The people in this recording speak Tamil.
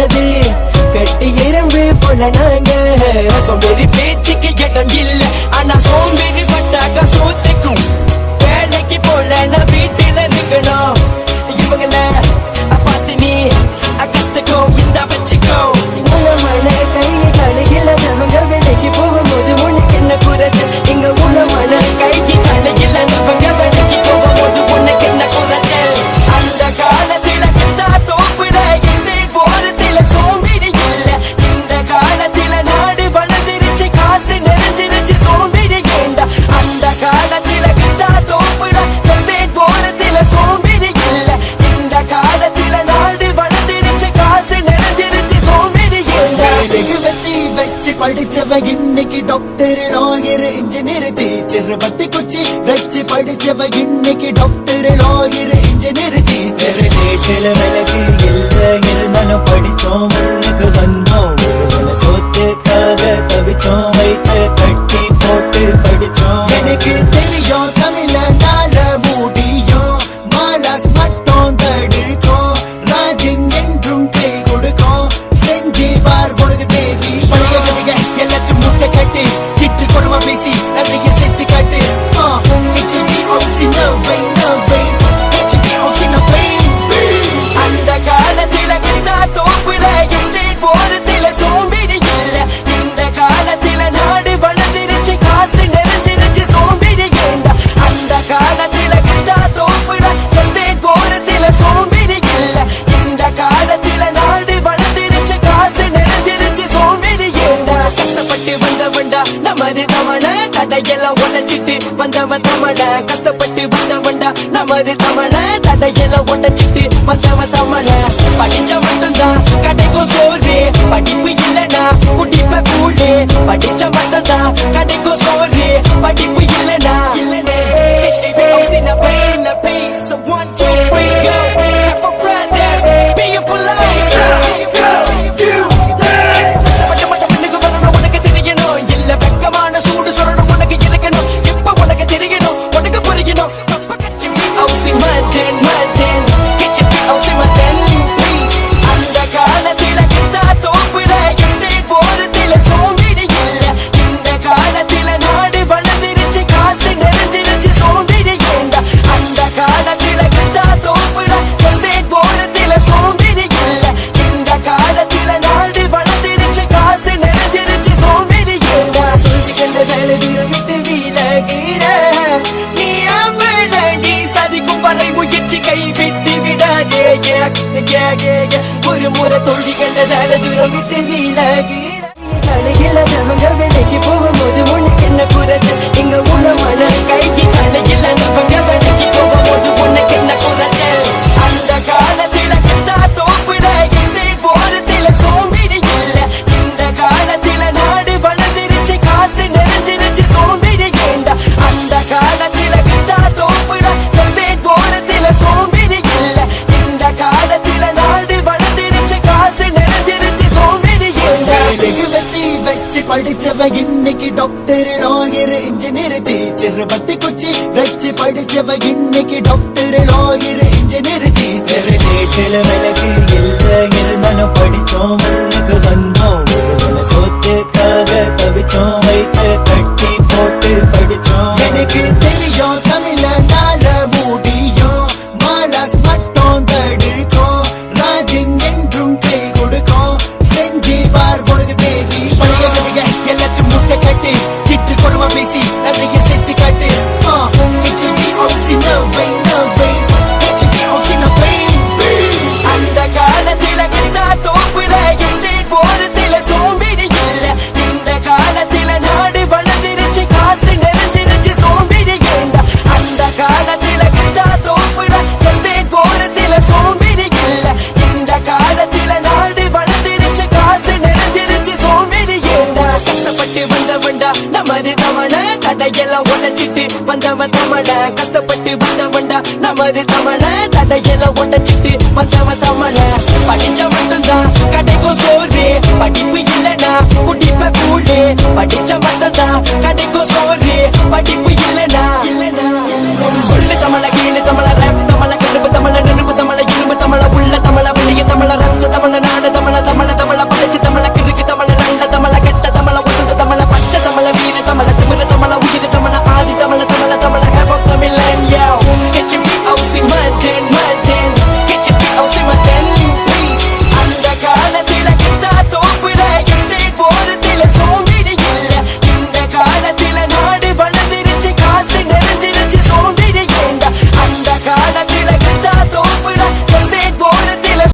உள்ளது கட்டி எறும்பு போல நாங்க சோம்பேறி பேச்சுக்கு இடம் இல்ல ஆனா சோம்பேறி பட்டாக்க சோத்துக்கும் வேலைக்கு போல நான் வீட்டுல இருக்கணும் இவங்கள பார்த்து நீ கத்துக்கோ இந்த வச்சுக்கோ உணமான கையை கலையில அவங்க வேலைக்கு போகும்போது உனக்கு என்ன குறைச்சு இங்க உணமான கைக்கு கலையில அவங்க வேலைக்கு போகும்போது உனக்கு என்ன குறைச்சு அந்த காலத்துல இந்த தோப்புல எஸ்டேட் போறதுல சோம்பேறி இல்ல இந்த காலத்துல நாடு வளர்ந்துருச்சு காசு நிறைஞ்சிருச்சு சோம்பேறி ஏண்டா அந்த காலத்துல இந்த தோப்புல எஸ்டேட் போறதுல சோம்பேறி இல்ல இந்த காலத்துல நாடு வளர்ந்துருச்சு காசு நிறைஞ்சிருச்சு சோம்பேறி ஏண்டா வச்சு படிச்சவ இன்னைக்கு டாக்டர் லாயர் இன்ஜினியர் டீச்சர் பத்தி குச்சி வச்சு படிச்சவ இன்னைக்கு டாக்டர் லாயர் இன்ஜினியர் டீச்சர் வீட்டுல விளக்கு இல்ல இருந்தாலும் படிச்சோம் முன்னுக்கு வந்தோம் சொத்துக்காக தவிச்சோம் வைத்து கட்டி போட்டு படிச்சோம் எனக்கு தெரியும் தமிழனால முடியும் மாலாஸ் மட்டும் தடுக்கும் ராஜன் என்றும் கை கொடுக்கும் செஞ்சு பார் உனக்கு தேவி பழைய கதைக எல்லாத்தையும் முட்டை கட்டு கிட்டு கொடுவா பேசி நிறைய செஞ்சு காட்டு அந்த காலத்துல இந்த தோப்புல எஸ்டேட் போறதுல சோம்பேறி இல்ல இந்த காலத்துல நாடு வளர்ந்துருச்சு காசு நிறைஞ்சிருச்சு சோம்பேறி ஏண்டா அந்த காலத்துல இந்த தோப்புல எஸ்டேட் போறதுல சோம்பேறி இல்ல இந்த காலத்துல நாடு வளர்ந்துருச்சு காசு நிறைஞ்சிருச்சு சோம்பேறி ஏண்டா கஷ்டப்பட்டு வந்தவன்டா நமது தமிழ தடையெல்லாம் உடைச்சிட்டு வந்தவன் தமிழ கஷ்டப்பட்டு வந்தவன்டா நமது தமிழ தடையெல்லாம் உடைச்சிட்டு வந்தவன் தமிழ படிச்ச மட்டும்தான் கடைக்கும் சோறு படிப்பு இல்லனா குடிப்ப கூழு படிச்ச மட்டும்தான் கடைக்கும் சோறு படிப்பு இல்லனா So 1, 2, 3, go. Have a brothers, be a philosopher. உனக்கு தெரியணும் இல்ல வெக்கமான சூடு சொல்லணும் உனக்கு இருக்கணும் இப்ப உனக்கு தெரியணும் உனக்கு புரியணும் அந்த காலத்துல இந்த தோப்புல எஸ்டேட் போறதுல சோம்பேறி இல்ல இந்த காலத்துல நாடு வளர்ந்துருச்சு காசு நிறைஞ்சிருச்சு சோம்பேறி ஏண்டா அந்த காலத்துல இந்த தோப்புல எஸ்டேட் போறதுல சோம்பேறி இல்ல இந்த காலத்துல நாடு வளர்ந்துருச்சு காசு நிறைஞ்சிருச்சு சோம்பேறி ஏண்டா விட்டு விலகிற நீ அம்பளடி சதிக்கும் வரை முயற்சி கைவிட்டு விடாதே ஒரு முறை தொழில்கள தூரம் விட்டு விலகிற கலையில அவங்க வேலைக்கு போகும்போது உனக்கு என்ன குறைச்சு இங்க உணமான கைக்கு கலையில அவங்க வேலைக்கு போகும்போது உனக்கு என்ன குறைச்சு அந்த காலத்துல இந்த தோப்புல எஸ்டேட் போறதுல சோம்பேறி இல்ல இந்த காலத்துல நாடு வளர்ந்துருச்சு காசு நிறைஞ்சிருச்சு சோம்பேறி ஏண்டா அந்த காலத்துல இந்த தோப்புல எஸ்டேட் போறதுல சோம்பேறி இல்ல இந்த காலத்துல நாடு வளர்ந்துருச்சு காசு நிறைஞ்சிருச்சு சோம்பேறி ஏண்டா வச்சு படிச்சவ இன்னைக்கு டாக்டர் லாயர் இன்ஜினியர் டீச்சர் பத்தி குச்சி வச்சு படிச்சவ இன்னைக்கு டாக்டர் லாயர் இன்ஜினியர் டீச்சர் வீட்டுல விளக்கு இல்ல இருந்தாலும் படிச்சோம் முன்னுக்கு வந்தோம் சொத்துக்காக தவிச்சோம் வைத்து கட்டி போட்டு படிச்சோம் எனக்கு தெரியும் தமிழனால முடியும் மாலாஸ் மட்டும் தடுக்கும் ராஜன் என்றும் கை கொடுக்கும் செஞ்சு பார் உனக்கு தேவி பழைய கதைக எல்லாத்தையும் முட்டை கட்டு கிட்டு கொடுவா பேசி நிறைய செஞ்சு காட்டு அந்த காலத்துல இந்த தோப்புல எஸ்டேட் போறதுல சோம்பேறி இல்ல இந்த காலத்துல நாடு வளர்ந்துருச்சு காசு நிறைஞ்சிருச்சு சோம்பேறி ஏண்டா அந்த காலத்துல இந்த தோப்புல எஸ்டேட் போறதுல சோம்பேறி இல்ல இந்த காலத்துல நாடு வளர்ந்துருச்சு காசு நிறைஞ்சிருச்சு சோம்பேறி ஏண்டா கஷ்டப்பட்டு வந்தவன்டா நமது தமிழ தடையெல்லாம் உடைச்சிட்டு வந்தவன் தமிழ கஷ்டப்பட்டு வந்தவன்டா நமது தமிழ தடையெல்லாம் உடைச்சிட்டு வந்தவன் தமிழ படிச்ச மட்டும்தான் கடைக்கும் சோறு படிப்பு இல்லனா குடிப்ப கூழு படிச்ச மட்டும்தான் கடைக்கும் சோறு படிப்பு இல்ல